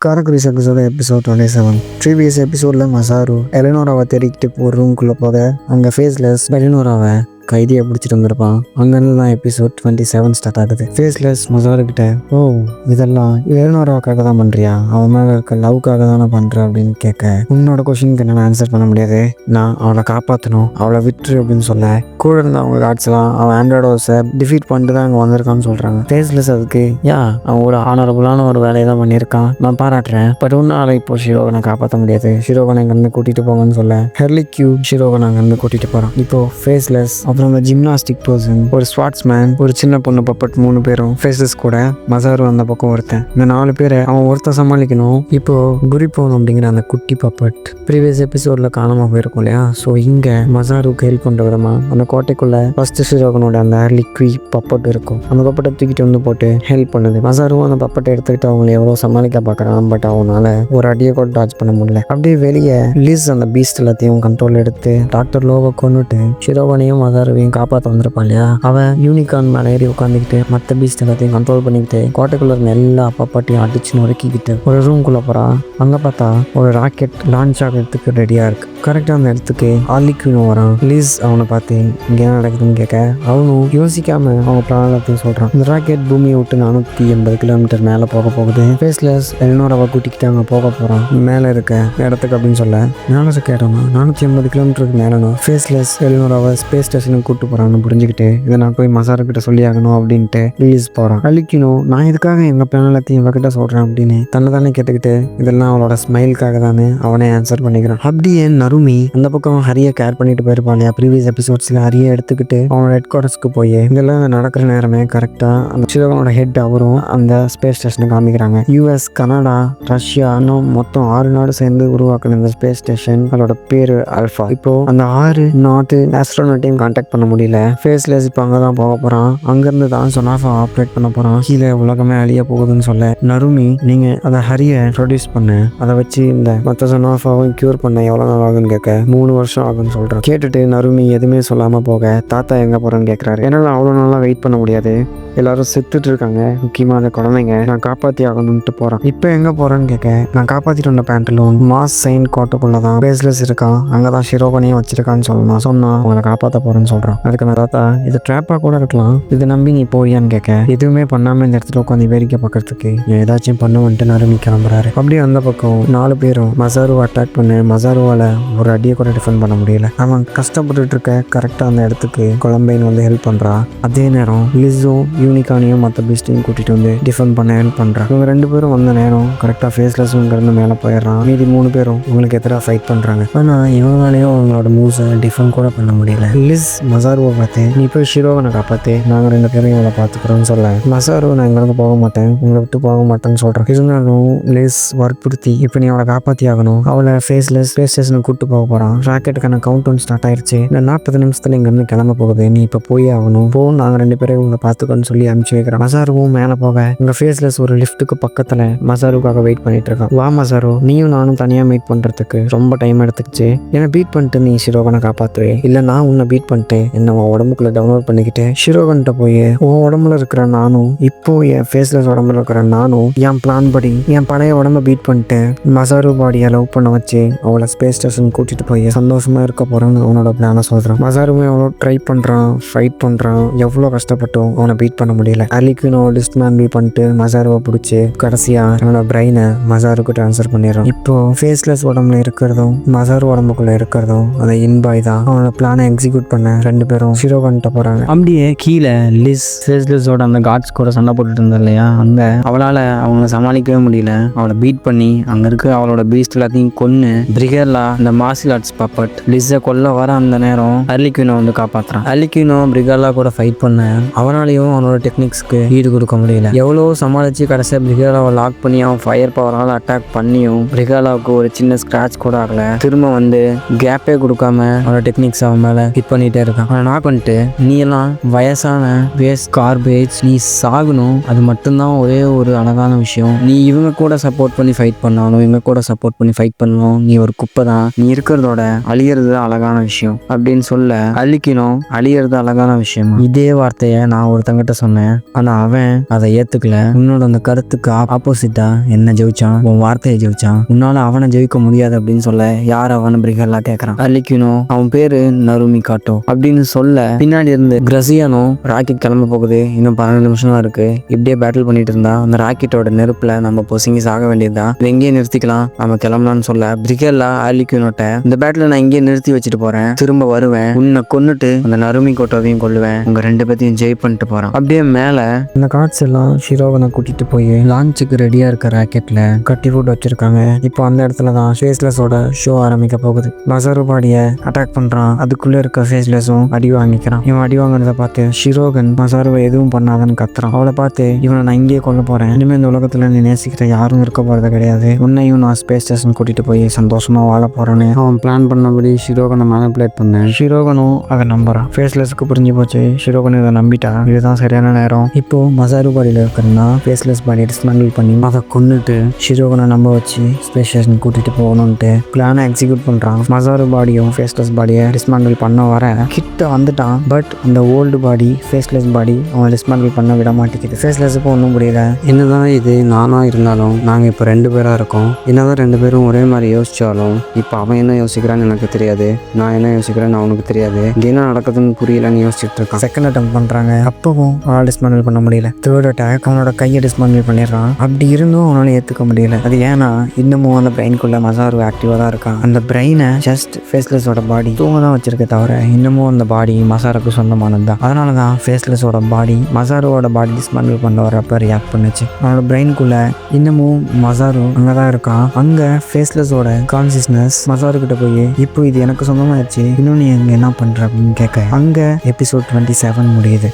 Karaikudi சர்க்கஸோட episode 27. Previous எபிசோடில் Masaru எலினோராவை தேடிக்கிட்டு ஒரு ரூம்குள்ளே போக அங்கே ஃபேஸ்லெஸ் எலினோராவை கைதியை பிடிச்சிட்டு வந்திருப்பான். அங்கேருந்து தான் எபிசோட் 27 ஸ்டார்ட் ஆகுது. ஃபேஸ்லெஸ் மசாருக்கிட்ட, ஓ இதெல்லாம் எலினோராவுக்காக தான் பண்ணுறியா, அவன் மேலே இருக்க லவ்க்காக தானே பண்ணுற அப்படின்னு கேட்க, உன்னோட கொஷினுக்கு என்னால் ஆன்சர் பண்ண முடியாது, நான் அவளை காப்பாற்றணும், அவளை விட்டுரு அப்படின்னு சொல்ல, கூட இருந்த அவங்க காட்ஸ்லாம் அவன் ஆண்ட்ராய்டோஸை டிஃபீட் பண்ணிட்டு தான் அங்கே வந்திருக்கான்னு சொல்கிறாங்க. ஃபேஸ்லெஸ் அதுக்கு, அவன் ஒரு ஆனரபுளான ஒரு வேலையை தான் பண்ணியிருக்கான், நான் பாராட்டுறேன், பட் உன்னால இப்போ ஷிரோகனை காப்பாற்ற முடியாது, ஷிரோகனை இங்கேருந்து கூட்டிகிட்டு போங்கன்னு சொல்ல ஹெர்லிக்யூ ஷிரோகனை அங்கேருந்து கூட்டிகிட்டு போகிறான். இப்போ ஃபேஸ்லெஸ், அப்புறம் அந்த ஜிம்னாஸ்டிக் பர்சன், ஒரு ஸ்வாட்ஸ்மேன், ஒரு சின்ன பொண்ணு பப்பட், 3 பேரும் ஃபேஸஸ் கூட மசாரு அந்த பக்கம் ஒருத்தன், இந்த 4 பேரை அவன் ஒருத்தன் சமாளிக்கணும். இப்போ குரிப்போன் அப்படிங்கிற அந்த குட்டி பப்பட் ப்ரீவியஸ் எபிசோட்ல காணாமல் போயிருக்கும் இல்லையா, ஸோ இங்கே மசாருக்கு ஹெல்ப் பண்ணுற விதமா அந்த கோட்டைக்குள்ள ஃபர்ஸ்ட் ஷிரோகனோட அந்த லிக்வி பப்பட் இருக்கும், அந்த பப்பட்டை தூக்கிட்டு வந்து போட்டு ஹெல்ப் பண்ணுது. மசாரும் அந்த பப்பட்டை எடுத்துக்கிட்டு அவங்களை எவ்வளோ சமாளிக்க பார்க்குறான், பட் அவனால ஒரு அடியை கூட டாச் பண்ண முடியல. அப்படியே வெளியே லிஸ் அந்த பீஸ்ட் எல்லாத்தையும் கண்ட்ரோல் எடுத்து டாக்டர் லோவை கொண்டுட்டு ஷிரோகனையும் மசாருவையும் காப்பாற்ற வந்திருப்பான் இல்லையா, அவன் யூனிகார்ன் மேலே ஏறி உட்காந்துக்கிட்டு மற்ற பீஸ்ட் எல்லாத்தையும் கண்ட்ரோல் பண்ணிக்கிட்டு கோட்டைக்குள்ள இருந்த எல்லா பப்பாட்டையும் அடிச்சு நொறுக்கிக்கிட்டு ஒரு ரூம்குள்ளே போகிறான். அங்கே பார்த்தா ஒரு ராக்கெட் லான்ச் ஆகிறதுக்கு ரெடியாக இருக்கு. கரெக்டாக அந்த இடத்துக்கு ஹார்லிக்வினும் வரான். லிஸ் அவனை பார்த்து இங்கே என்ன நடக்குதுன்னு கேட்க, அவனும் யோசிக்காம அவங்க பிராணத்தையும் சொல்கிறான். இந்த ராக்கெட் பூமியை விட்டு 480 கிலோமீட்டர் மேலே போக போகுது. ஃபேஸ்லெஸ் எலினோராவை கூட்டிக்கிட்டு அங்கே போக போகிறான் மேலே இருக்க இடத்துக்கு அப்படின்னு சொல்ல, மேலே இருக்க இடம்னா 480 கிலோமீட்டருக்கு மேலேனும் ஃபேஸ்லெஸ் எலினோராவை ஸ்பேஸ் ஸ்டேஷனுக்கு கூப்பிட்டு போகிறான்னு புரிஞ்சுக்கிட்டு, இதை நான் போய் மசாருக்கிட்ட சொல்லி ஆகணும் அப்படின்ட்டு ரிலீஸ் போகிறான். அழிக்கணும், நான் இதுக்காக எங்கள் பிளான் எல்லாத்தையும் இவகிட்ட சொல்கிறேன் அப்படின்னு தன்னை தானே கேட்டுக்கிட்டு, இதெல்லாம் அவளோட ஸ்மைலுக்காக தானே அவனே ஆன்சர் பண்ணிக்கிறான். அப்படியே நருமி அந்த பக்கம் ஹரியை கேர் பண்ணிட்டு போயிருப்பான் இல்லையா, ப்ரீவியஸ் எபிசோட்ஸில் ஹரியை எடுத்துக்கிட்டு அவனோட ஹெட் குவார்டர்ஸ்க்கு போய் இதெல்லாம் நடக்கிற நேரமே கரெக்டாக அந்த ஷிரோகனோட ஹெட் அவரும் அந்த ஸ்பேஸ் ஸ்டேஷனை காமிக்கிறாங்க. US, கனடா, ரஷ்யா இன்னும் மொத்தம் 6 நாடு சேர்ந்து உருவாக்குன இந்த ஸ்பேஸ் ஸ்டேஷன், அதோட பேரு அல்ஃபா. இப்போ அந்த 6 நாட்டு ஆஸ்ட்ரோனட்டையும் கான்டாக்ட் பண்ண முடியல. ஃபேஸ்லெஸ் இப்போ அங்கே தான் போக போகிறான். அங்கேருந்து தான் சொனாஃபா ஆப்ரேட் பண்ண போகிறான். கீழே உலகமே அழிய போகுதுன்னு சொல்ல, நருமி நீங்கள் அதை ஹரியை ப்ரொடியூஸ் பண்ண, அதை வச்சு இந்த மற்ற சொனாஃபாவும் க்யூர் பண்ண எவ்வளோ நாள் ஆகுன்னு கேட்க 3 வருஷம் ஆகுன்னு சொல்கிறான். கேட்டுட்டு நருமி எதுவுமே சொல்லாமல் போக, தாத்தா எங்கே போகிறேன்னு கேட்குறாரு. என்னால் அவ்வளோ நாளாக வெயிட் பண்ண முடியாது, எல்லாரும் செத்துட்டு இருக்காங்க, முக்கியமாக அந்த குழந்தைங்க, நான் காப்பாற்றி ஆகணும்ட்டு போகிறான். இப்போ எங்கே போகிறேன்னு கேட்க, நான் காப்பாற்றிட்டு வந்த பேண்டலூன் மாஸ் சைன் கோட்டைக்குள்ளே தான் ஃபேஸ்லெஸ் இருக்கான், அங்கே தான் ஷிரோகனையும் வச்சிருக்கான்னு சொல்லணும். சொன்னா அவங்களை காப்பாற்ற போகிறேன்னு சொல்கிறான். அதுக்கு நான் தாத்தா இது ட்ராப்பாக கூட இருக்கலாம், இதை நம்பி நீ போறியான்னு கேட்க, எதுவுமே பண்ணாமல் இந்த இடத்துல உட்காந்து வேடிக்கை பார்க்கறதுக்கு ஏதாச்சும் பண்ணுவேன்ட்டு நருமி கிளம்புறாரு. அப்படியே அந்த பக்கம் 4 பேரும் மசாருவை அட்டாக் பண்ண, மசாருவால் ஒரு அடியை கூட டிஃபெண்ட் பண்ண முடியல. அவன் கஷ்டப்பட்டுட்டு இருக்க கரெக்டாக அந்த இடத்துக்கு கொலம்பைன் வந்து ஹெல்ப் பண்ணுறா. அதே நேரம் லிஸும் யூனிகானையும் மற்ற பீஸ்டையும் கூட்டிகிட்டு வந்து டிஃபெண்ட் பண்ண ஹெல்ப் பண்ணுறா. இவங்க 2 பேரும் வந்த நேரம் கரெக்டாக ஃபேஸ்லெஸ்ஸும் இங்கேருந்து மேலே போயிடுறான். மீதி 3 பேரும் இவங்களுக்கு எதிராக ஃபைட் பண்ணுறாங்க. ஆனால் இவங்களாலேயும் அவங்களோட மூவ்ஸை டிஃபெண்ட் கூட பண்ண முடியல. லிஸ் மசாருவை பார்த்து, நீ போய் ஷிரோகனை காப்பாற்று, நாங்கள் 2 பேரும் இவளை பார்த்துக்கிறோன்னு சொல்ல, மசாரு நான் இங்கேருந்து போக மாட்டேன், உங்களை விட்டு போக மாட்டேன்னு சொல்கிறேன். இருந்தாலும் லிஸ் வற்புறுத்தி இப்போ நீ அவளை காப்பாற்றி ஆகணும், அவளை ஃபேஸ்லெஸ் ஸ்பேஸ் ஸ்டேஷனுக்கு கூப்பிட்டு போக போகிறான். ராக்கெட்டுக்கான கவுண்ட் டவுன் ஸ்டார்ட் ஆயிடுச்சு, இந்த 40 நிமிஷத்தில் இங்கேருந்து கிளம்ப போகுது, நீ இப்போ போய் ஆகணும், போ, நாங்கள் 2 பேரும் இவங்களை பார்த்துக்கோன்னு சொல்லி அனுப்பிச்சு வைக்கிறோம். மசாருவும் மேலே போக இங்கே ஃபேஸ்லெஸ் ஒரு லிஃப்ட்டுக்கு பக்கத்தில் மசாருக்காக வெயிட் பண்ணிட்டு இருக்கான். வா மசாரு, நீயும் நானும் தனியாக மீட் பண்ணுறதுக்கு ரொம்ப டைம் எடுத்துக்கிச்சு, என்னை பீட் பண்ணிட்டு நீ ஷிரோகனை காப்பாற்றுவே, இல்லை நான் உன்னை பீட் பண்ணிட்டு என்ன உன் உடம்புக்குள்ள டவுன்லோட் பண்ணிக்கிட்டு ஷிரோகன்ட்ட போய் உன் உடம்புல இருக்கிற நானும் இப்போ என் ஃபேஸ்லெஸ் உடம்புல இருக்கிற நானும் என் பிளான் படி என் பழைய உடம்பை பீட் பண்ணிட்டு மசாரு பாடியை லவ் பண்ண வச்சு அவளை ஸ்பேஸ் ஸ்டேஷன் கூட்டிட்டு போய் சந்தோஷமா இருக்க போறேன்னு அவனோட பிளானை சொல்றான். மசாருமே அவ்வளோ ட்ரை பண்றான், ஃபைட் பண்றான், எவ்வளோ கஷ்டப்பட்டும் அவனை பீட் பண்ண முடியல. அலிக்குன்னு லிஸ்ட் மேன் பீட் பண்ணிட்டு மசாருவை பிடிச்சி கடைசியா அவனோட பிரெயினை மசாருக்கு ட்ரான்ஸ்ஃபர் பண்ணிடுறான். இப்போ ஃபேஸ்லெஸ் உடம்புல இருக்கிறதும் மசாரு உடம்புக்குள்ள இருக்கிறதும் அந்த இன்பாய் தான். அவனோட பிளானை எக்ஸிக்யூட் பண்ண 2 பேரும் ஷிரோகன்ட்ட போறாங்க. அப்படியே கீழே லிஸ் ஃபேஸ்லெஸோட அந்த காட்ஸ் கூட சண்டை போட்டுட்டு இருந்தா இல்லையா, அங்க அவளால் அவங்கள சமாளிக்கவே முடியல. அவளை பீட் பண்ணி அங்க இருக்க அவளோட பீஸ்ட் எல்லாத்தையும் கொன்னு பிரிகர்லா இந்த மார்ஷியல் ஆர்ட்ஸ் பப்பட் லிஸை கொல்ல வர அந்த நேரம் ஹர்லிக்வினை வந்து காப்பாற்றுறான். ஹர்லிக்வினும் பிரிகர்லா கூட ஃபைட் பண்ண அவனாலையும் அவனோட டெக்னிக்ஸ்க்கு ஈடு கொடுக்க முடியல. எவ்வளோ சமாளிச்சு கடைசியாக பிரிகர்லாவை லாக் பண்ணி அவன் ஃபயர் பவரால் அட்டாக் பண்ணியும் பிரிகர்லாவுக்கு ஒரு சின்ன ஸ்கிராச் கூட ஆகல. திரும்ப வந்து கேப்பே கொடுக்காம அவனோட டெக்னிக்ஸ் அவன் மேலே ஹிட் பண்ணிட்டே இருக்கான். அவனை நாக் பண்ணிட்டு நீ எல்லாம் வயசான வேஸ்ட் கார்பேஜ், நீ சாகணும், அது மட்டும்தான் ஒரே ஒரு அழகான விஷயம். நீ இவங்க கூட சப்போர்ட் பண்ணி ஃபைட் பண்ணாலும் இவங்க கூட சப்போர்ட் பண்ணி ஃபைட் பண்ணணும், நீ ஒரு குப்பை தான், நீ இருக்கிறதோட அழியறது அழகான விஷயம் அப்படின்னு சொல்ல அழிக்கணும், அழியறது அழகான விஷயம். இதே வார்த்தையை நான் ஒருத்தங்கிட்ட சொன்னேன். ஆனா அவன் அதை ஏத்துக்கல. உன்னோட அந்த கருத்துக்கு ஆப்போசிட்டா என்ன ஜெயிச்சான், உன் வார்த்தையை ஜெயிச்சான், உன்னால அவனை ஜெயிக்க முடியாது அப்படின்னு சொல்ல யார் அவனை பிரிகெல்லாம் கேட்கறான். அழிக்கணும், அவன் பேரு நருமி காட்டோ அப்படின்னு சொல்ல பின்னாடி இருந்து கிரசியானோ ராக்கெட் கிளம்ப போகுது, இன்னும் 12 நிமிஷம் தான் இருக்கு, இப்படியே பேட்டில் பண்ணிட்டு இருந்தா அந்த ராக்கெட்டோட நெருப்புல நம்ம பொசுங்கி சாக வேண்டியதுதான், எங்கேயே நிறுத்திக்கலாம், நம்ம கிளம்பலாம்னு சொல்ல பிரிகெல்லா அழிக்கணுட்ட இந்த பேட்டில் நான் இங்கேயே நிறுத்தி வச்சுட்டு போறேன், திரும்ப வருவேன், உன்னை கொன்னுட்டு அந்த நருமி கோட்டோவையும் கொல்லுவேன், உங்க 2 பேத்தையும் ஜெய் பண்ணிட்டு போறான். அப்படியே மேல இந்த கார்ட்ஸ் எல்லாம் ஷிரோவனை கூட்டிட்டு போய் லான்ச்சுக்கு ரெடியா இருக்க ராக்கெட்ல கட்டி போட்டு வச்சிருக்காங்க. இப்போ அந்த இடத்துல தான் ஃபேஸ்லெஸோட ஷோ ஆரம்பிக்க போகுது. மசாரு பாடியை அட்டாக் பண்றான். அதுக்குள்ள இருக்க ஃபேஸ்லெஸும் அடி வாங்கிக்கிறான். இவன் அடி வாங்கினதை பார்த்து ஷிரோகன் மசாருவை எதுவும் பண்ணாதன்னு கத்துறான். அவளை பார்த்து இவனை நான் இங்கேயே கொல்ல போறேன், இனிமே இந்த உலகத்துல நீ நேசிக்கிற யாரும் இருக்க போறது கிடையாது, உன்னையும் நான் ஸ்பேஸ் ஸ்டேஷன் கூட்டிட்டு போய் சந்தோஷமா வாழ போறேன்னு அவன் பிளான் பண்ணபடி ஷிரோகனை மேனிபுலேட் பண்ணேன். ஷிரோகனும் அதை நம்புறான். ஃபேஸ்லெஸ்க்கு புரிஞ்சு போச்சு, ஷிரோகன் இதை நம்பிட்டா, இதுதான் சரியான நேரம். இப்போ மசாரு பாடியில் இருக்கிறன்னா ஃபேஸ்லெஸ் பாடியை டிஸ்மேண்டில் பண்ணி அதை கொன்னுட்டு ஷிரோகனை நம்ப வச்சு ஸ்பேஸ் ஸ்டேஷன் கூட்டிட்டு போகணும்ட்டு பிளானை எக்ஸிக்யூட் பண்றான். மசாரு பாடியும் ஃபேஸ்லெஸ் பாடியை டிஸ்மேண்டில் பண்ண வர கிட்ட வந்துட்டான். பட் அந்த ஓல்டு பாடி ஃபேஸ்லெஸ் பாடி அவன் டிஸ்மேண்டில் பண்ண விட மாட்டேங்குது. ஃபேஸ்லெஸ்ஸுக்கு ஒன்றும் புரியல. என்னதான் இது நானா இருந்தாலும் நாங்கள் இப்போ 2 பேராக இருக்கோம், என்னதான் 2 பேரும் ஒரே மாதிரி யோசிச்சாலும் இப்போ அவன் என்ன யோசிக்கிறான்னு எனக்கு தெரியாது, நான் என்ன யோசிக்கிறேன்னு அவனுக்கு தெரியாது, இங்கே என்ன நடக்குதுன்னு புரியலன்னு யோசிச்சுட்டு இருக்கான். செகண்ட் அட்டம் பண்ணுறாங்க. அப்பவும் அவனால் டிஸ்மேண்டில் பண்ண முடியல. தேர்ட் அட்டாக் அவனோட கையை டிஸ்மேண்டில் பண்ணிடுறான். அப்படி இருந்தும் அவனால் ஏற்றுக்க முடியல. அது ஏன்னா இன்னமும் அந்த பிரெயின்குள்ள மசாரு ஆக்டிவாக தான் இருக்கான். அந்த பிரெயினை ஜஸ்ட் ஃபேஸ்லெஸோட பாடி தூங்க தான் வச்சிருக்க தவிர இன்னமும் அந்த பாடி மசாருக்கு சொந்தமானது தான். அதனால தான் ஃபேஸ்லெஸோட பாடி மசாருவோட பாடி டிஸ்மேண்டில் பண்ண வரப்ப ரியாக்ட் பண்ணுச்சு. அவனோட பிரெயின்குள்ள இன்னமும் மசாரு அங்கே தான் இருக்கான். அங்கே ஃபேஸ்லெஸோட கான்சியஸ்னஸ் மசாரு கிட்ட போய் இப்போ இது எனக்கு சொந்தமாகிடுச்சு, இன்னும் நீ அங்கே என்ன பண்ணுற அப்படின்னு கேட்க அங்கே எபிசோட் 27 முடியுது.